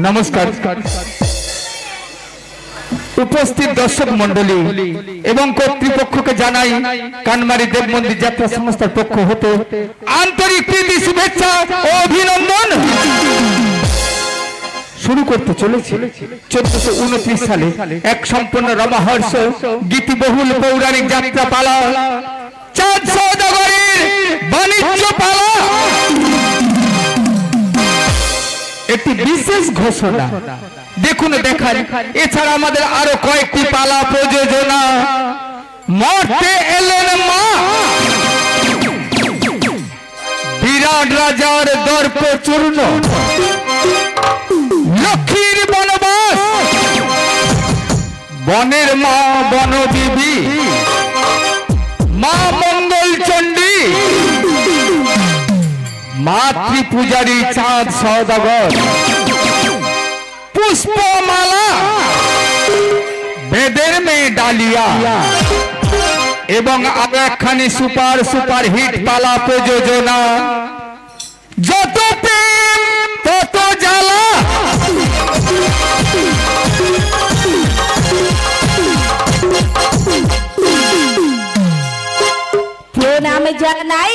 নমস্কার উপস্থিত দর্শক মণ্ডলী এবং কর্তৃপক্ষকে জানাই কানমারি দেব মন্দির যাত্রা সংস্থার পক্ষ হতে আন্তরিক প্রীতি শুভেচ্ছা ও অভিনন্দন। শুরু করতে চলেছি 1429 সালে এক সম্পূর্ণ রমহর্ষ গীতিবহুল পৌরাণিক যাত্রা পালা চাঁদ সওদাগরের বাণিজ্য পালা। একটি বিশেষ ঘোষণা দেখুন দেখান, এছাড়া আমাদের আরো কয়েকটি পালা প্রযোজনা। মর্তে এলেন মা, বিরাট রাজার দর্প চূর্ণ, লক্ষ্মীর বনবাস, বনের মা বনবিবি, মা মঙ্গল চণ্ডী, মাতৃপূজারী চাঁদ সওদাগর, পুষ্পমালা, বেদের মেয়ে ডালিয়া এবং আরো একখানি সুপার হিট পালা প্রযোজনা যত প্রেম তত জ্বালা। প্রণাম জানাই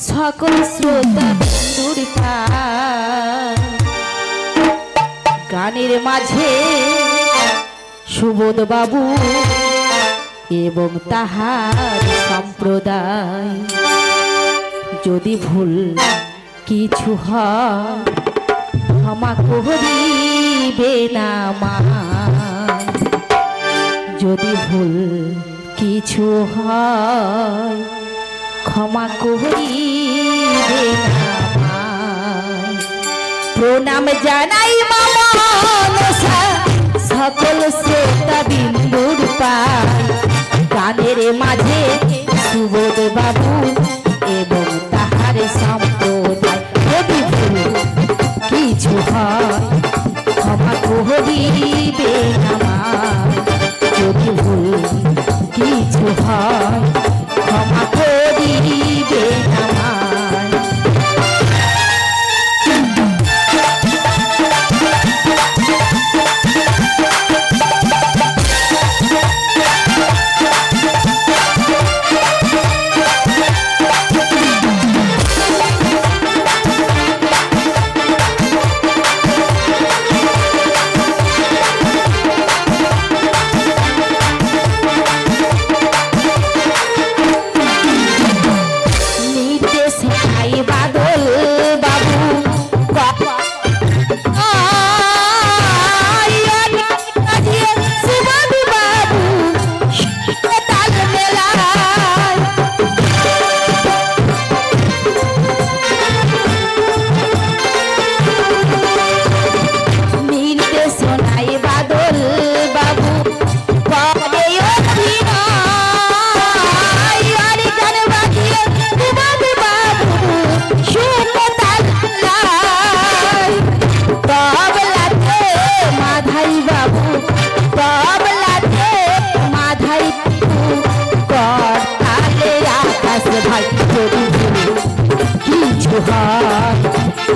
সকল শ্রোতা গানের মাঝে সুবোধ বাবু এবং তাহার সম্প্রদায়। যদি ভুল কিছু হয় ক্ষমা করিবে না মা, যদি ভুল কিছু হয় ক্ষমা করিবে না মা। প্রণাম জানাই মনসা সকল শ্রোতা বিন্দুর পায় গানের মাঝে সুবোধ বাবু এবং তাহার সম্প্রদায়। যদি ভুল কিছু হয় ক্ষমা করিবে না মা, যদি ভুল কিছু হয় ক্ষমা করিবে না মা।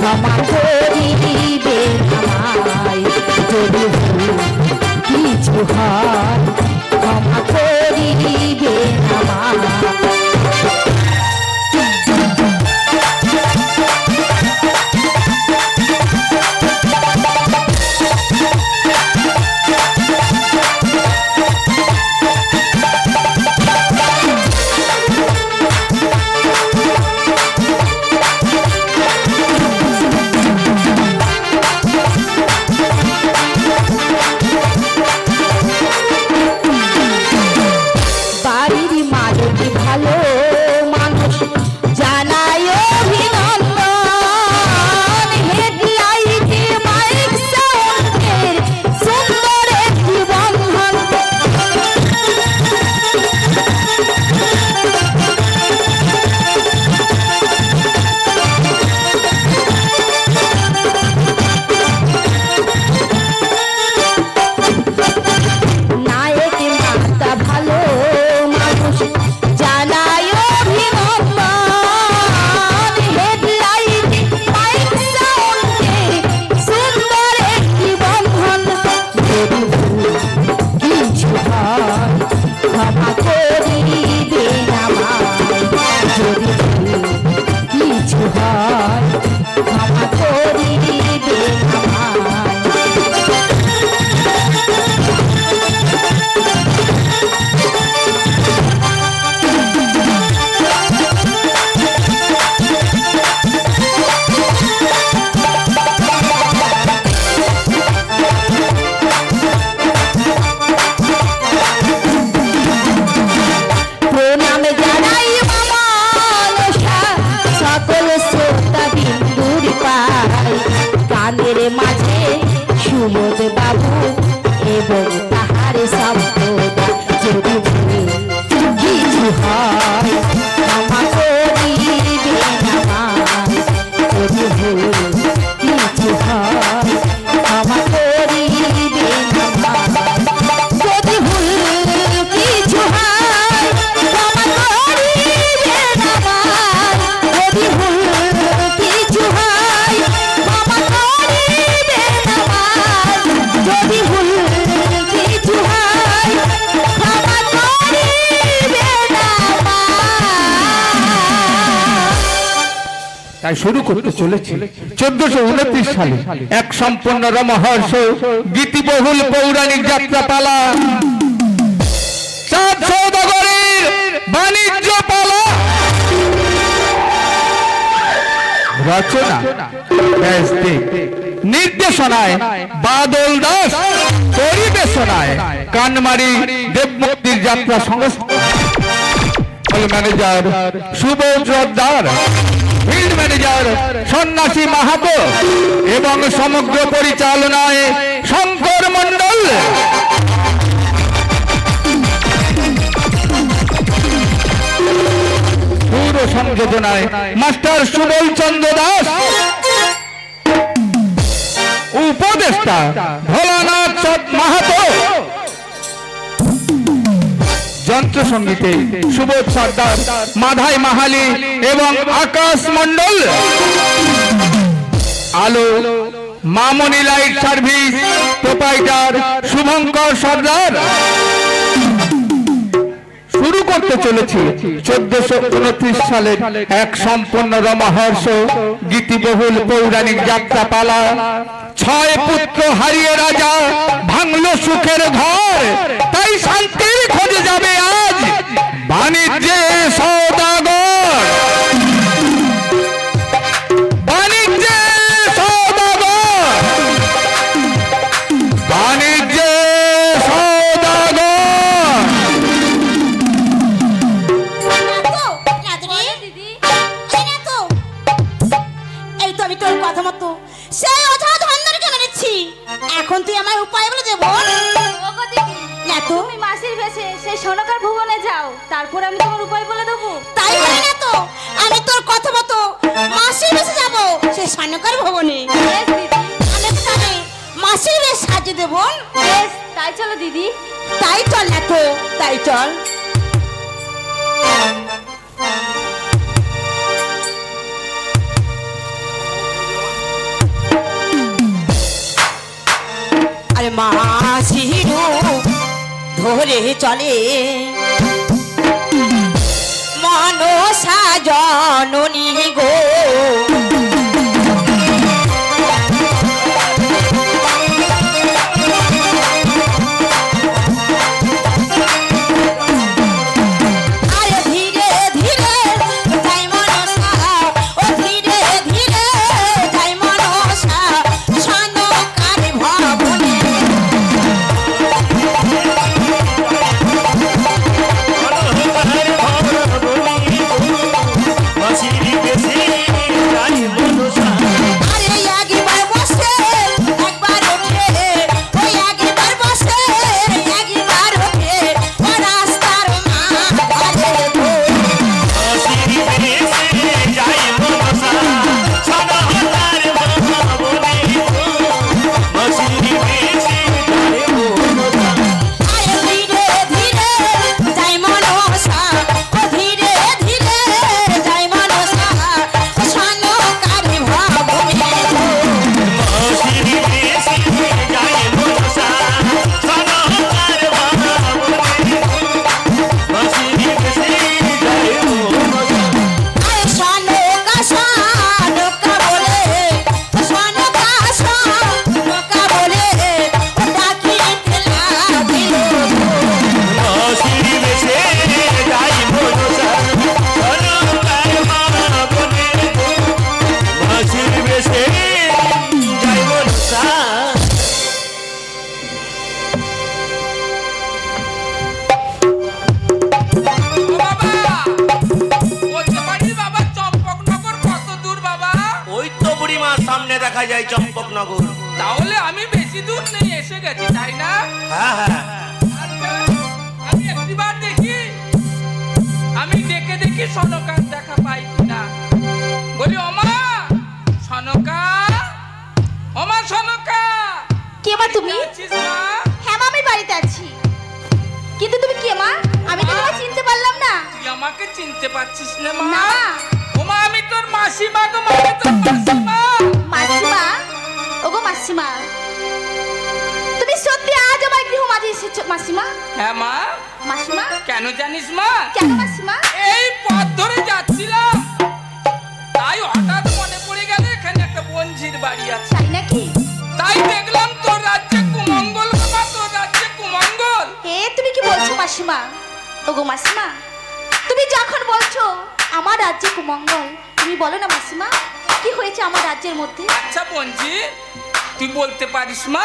ক্ষমা করিবে আমায়, যদি ভুল কিছু হয় ক্ষমা করিবে আমায়। ভালো তাই শুরু করতে চলেছি 1429 সালে এক সম্পূর্ণ রমহর্ষ গীতিবহুল পৌরাণিক যাত্রা পালা চাঁদ সওদাগরের বাণিজ্য পালা। রচনা ব্যাস দে, নির্দেশনায় বাদল দাস, পরিবেশনায় কানমারি দেব মন্দির যাত্রা সংস্থা, ম্যানেজার সুবোধ সর্দার, ফিল্ড ম্যানেজার সন্ন্যাসী মাহাতো এবং সমগ্র পরিচালনায় শঙ্কর মণ্ডল। পুরো সংযোজনায় মাস্টার সুবল চন্দ্র দাস, উপদেষ্টা ভোলানাথ মাহাতো, যন্ত্র সঙ্গীতে সুবোধ সর্দার, মাধাই মাহালি এবং আকাশ মণ্ডল। আলো মামনি লাইট সার্ভিস প্রোপাইটার শুভঙ্কর সর্দার। শুরু করতে চলেছি 1429 সালের এক সম্পূর্ণ রমহর্ষ গীতিবহুল পৌরাণিক যাত্রা পালা। 6 পুত্র হারিয়ে রাজা ভাঙলো সুখের ঘর, তাই শান্তির খোঁজে যাবে আজ বাণিজ্যে সওদাগর। বাণিজ্যে সওদাগর, বাণিজ্যে সওদাগর। আমি তোর কথা মতো সেই অজানা ধন্দরকে মেরেছি, এখন তুই আমার উপায় বলে দেবো। না তো তুমি মাসির বেশে সেই সোনাকার ভুবনে যাও, তারপর আমি তোমার উপায় বলে দেবো। তাই বলে না তো, আমি তোর কথা মতো মাসির বেশে যাবো সেই স্বর্ণকার ভবনে। বেশ দিদি, আমি তো তাকে মাসির বেশ সাজিয়ে দেবো। বেশ তাই চলো দিদি। তাই চল না তো, তাই চল। আরে মাসির ধরে চলে মনসা জননী গো, আরে ধীরে ধীরে যাই মনসা, ও ধীরে ধীরে যাই মনসা স্বর্ণকার ভবনে। আরে একবার বসে একবার ওঠে, ওই একবার বসে একবার ওঠে, ও রাস্তার মা আরে গো। আরে ধীরে ধীরে যাই মনসা, ও ধীরে ধীরে যাই মনসা স্বর্ণকার ভবনে। আরে স্বর্ণকা স্বর্ণকা বলে, স্বর্ণকা স্বর্ণকা বলে ডাকিতে লাগিল। ওই তো বুড়িমার সামনে দেখা যায় চম্পকনগর। তাহলে আমি বেশি দূর নেই, এসে গেছি তাই না? হ্যাঁ হ্যাঁ, আচ্ছা, আমি একটিবার দেখি, আমি দেখে দেখি সনকার দেখা পাই কিনা। বলি ওমা সনকা, ওমা সনকা। কে মা তুমি? আছিস মা? হ্যাঁ মা, আমি বাড়িতে আছি। কিন্তু তুমি কে মা? আমি তো তোমাকে চিনতে পারলাম না। তুই আমাকে চিনতে পারছিস না মা? না। ওমা আমি তোর মাসিমা গো, মা আমি তোর মাসিমা। মাসিমা, ওগো মাসিমা, তুমি সত্যি আজ আমার গৃহ মাঝে এসেছো মাসিমা? হ্যাঁ মা। মাসিমা কেন জানিস মা? কেন মাসিমা? এই পথ ধরে যাচ্ছিলাম, তাই হঠাৎ ওগো মাসিমা, তুমি যখন বলছো আমার রাজ্যে কুমঙ্গল, তুমি বলো না মাসিমা কি হয়েছে আমার রাজ্যের মধ্যে? আচ্ছা বোনজি, তুই বলতে পারিস মা,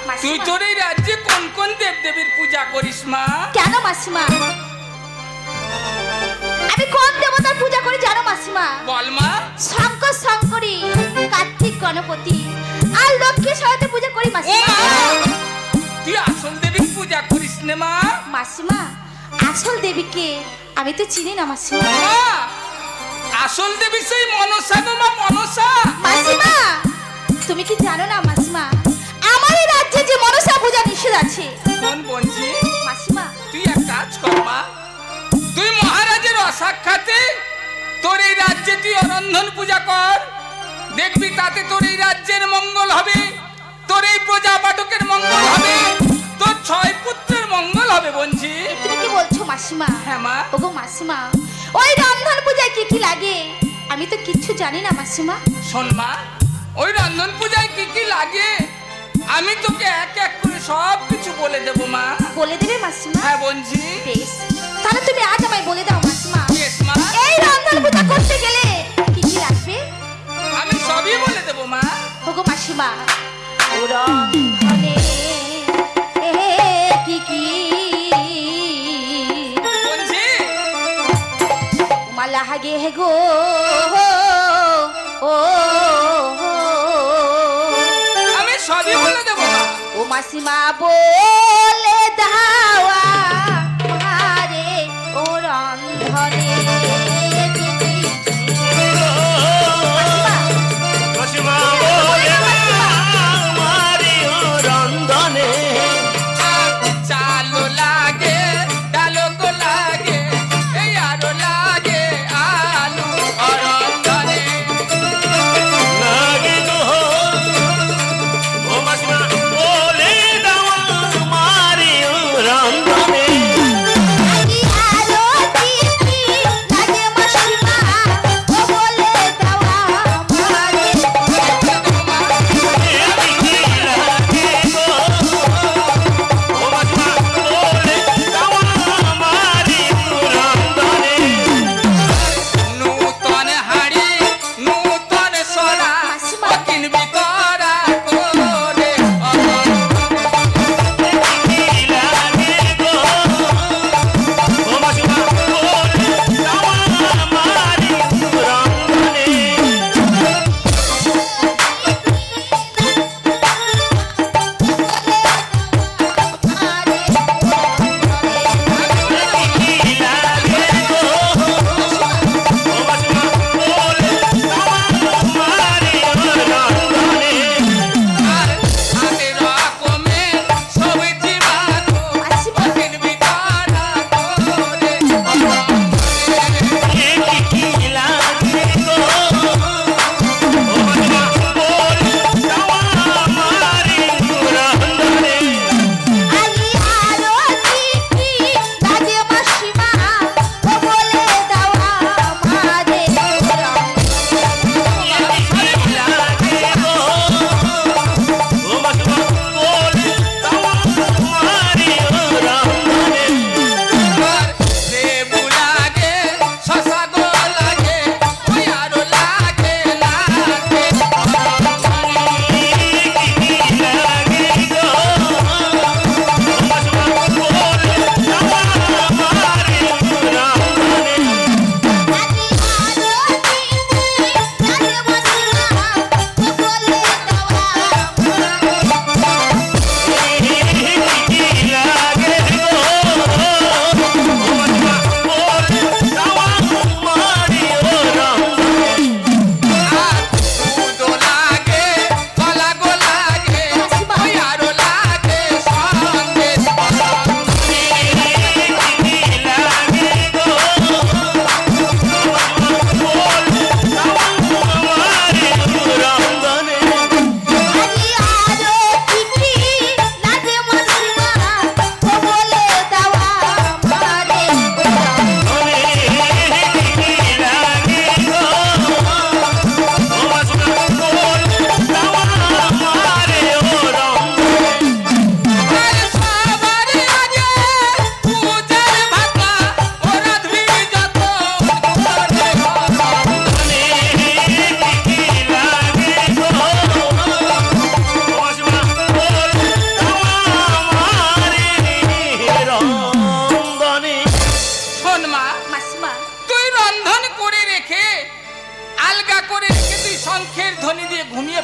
মাসিমা। তুই তোর এই রাজ্যে কোন কোন দেব দেবীর পূজা করিস মা? কেন মাসিমা, আমি কোন দেবতার পূজা করি জানো মাসিমা? বল মা। শঙ্কর শঙ্করী, কার্তিক গণপতি আর লক্ষ্মী সরস্বতী পূজা করি মাসিমা। তুই আসল দেবীর পূজা করিস নে মা? মাসিমা, আসল দেবীকে আমি তো চিনি না মাসিমা। মা, আসল দেবী সেই মনসা গো মা, মনসা। মাসিমা, তুমি কি জানো না মাসিমা, আমার এই রাজ্যে যে মনসা পূজা নিষেধ আছে। কোন বোনজি? মাসিমা, তুই এক কাজ কর মা, তুই মহারাজের অসাক্ষাতে তোর এই রাজ্যে তুই অরন্ধন পূজা কর, দেখবি তাতে তোর এই রাজ্যের মঙ্গল হবে, তোর এই প্রজা পাঠকের মঙ্গল হবে, তোর 6 পুত্রের মঙ্গল হবে বোনজি। তুমি কি বলছো মাসিমা? হ্যাঁ মা। ওগো মাসিমা, ওই রন্ধন পূজায় কি কি লাগে আমি তো কিচ্ছু জানি না মাসিমা। শোন মা, ওই রন্ধন পূজায় কি কি লাগে আমি তোকে এক এক করে সব কিছু বলে দেবো মা। বলে দেবে মাসিমা? হ্যাঁ বোনজি। বেশ, তাহলে তুমি আজ আমায় বলে দাও মাসিমা, Yes, মা। এই রন্ধন পূজা করতে গেলে কি কি লাগবে? আমি সবই বলে দেবো মা। ওগো মাসিমা, ও রন্ধনে কি কি বোনজি, মালা হাগে হে গো, ও আমি সবই বলে দেবো মা। ও মাসিমা বলে দাওয়া আরে ও রন্ধনে কি কি। মাসিমা, মাসিমা বলে আমারি রন্ধনে চালো লাগে, ডালো গো লাগে, এই আরো লাগে আলু অরন্ধনে। লাগে গো ও মাসিমা বলে দাও আমারি রন্ধনে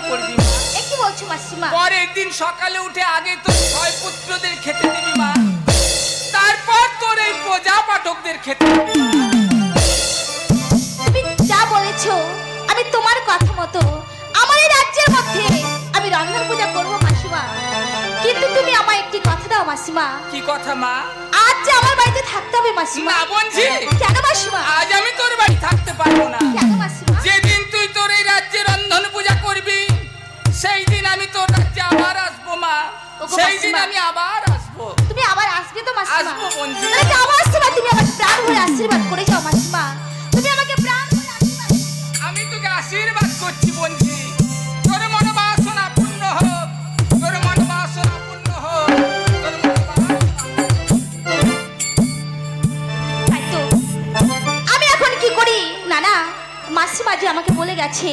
করবি মা। এ কি বলছো মাসিমা? পরের দিন সকালে উঠে আগে তোর ছয় পুত্রদের খেতে দিবি মা, তারপর তোর এই প্রজা পাঠকদের খেতে দিবি মা। তুমি যা বলেছো আমি তোমার কথা মতো আমার এই রাজ্যের মধ্যে আমি রন্ধন পূজা করবো মাসিমা। কিন্তু তুমি আমায় একটি কথা দাও মাসিমা, কি কথা মা? আজ যে আমার বাড়িতে থাকতে হবে মাসিমা। না বঞ্জি, কেন মাসিমা? আজ আমি তোর বাড়ি থাকতে পারবো না। কেন মাসিমা? যেদিন তুই তোর এই রাজ্যে রন্ধন পূজা করবি সেই দিন আমি তোর রাজ্যে আবার আসবো মা, ওগো সেই দিন মাসিমা। আমি আবার আসবো। তুমি আবার আসবে তো মাসিমা? আসবো বঞ্জি। তাহলে যাও মাসিমা, তুমি আমার প্রাণ ভরে আশীর্বাদ করে যাও মাসিমা। তুমি আমাকে প্রাণ ভরে আশীর্বাদ করো। আমি তোকে আশীর্বাদ করছি বঞ্জি, তোর মনোবাসনা পূর্ণ হোক, তোর মনোবাসনা পূর্ণ হোক, তোর মনোবাসনা। তাই তো। আমি এখন কি করি? না না, মাসিমা যে আমাকে বলে গেছে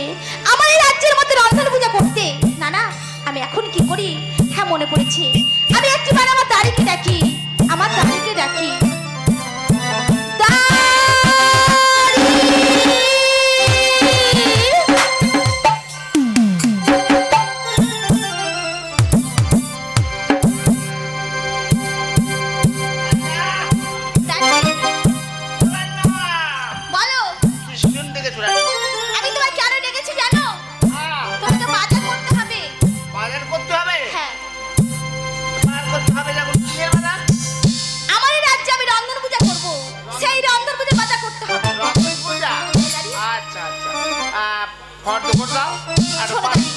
আমার এই রাজ্যের মধ্যে রন্ধন পূজা করতে। না না, আমি এখন কি করি? হ্যাঁ মনে পড়েছে, আমি একটিবার আমার দাড়িকে ডাকি, আমার দাড়িকে ডাকি। বলো, কৃষ্ণ থেকে চলে আমি তোমায় কেন ডেকেছি জানো? তোমাকে বাজার করতে হবে। বাজার করতে হবে। হ্যাঁ, বাজার করতে হবে যখন কিসের বাজার? আমার এই রাজ্যে আমি রন্ধন পূজা করব, সেই রন্ধন পূজা বাজার করতে হবে। রথের পূজা। আচ্ছা আচ্ছা। ফর্দ করে দাও আর শোনো পাঁচ দাদি,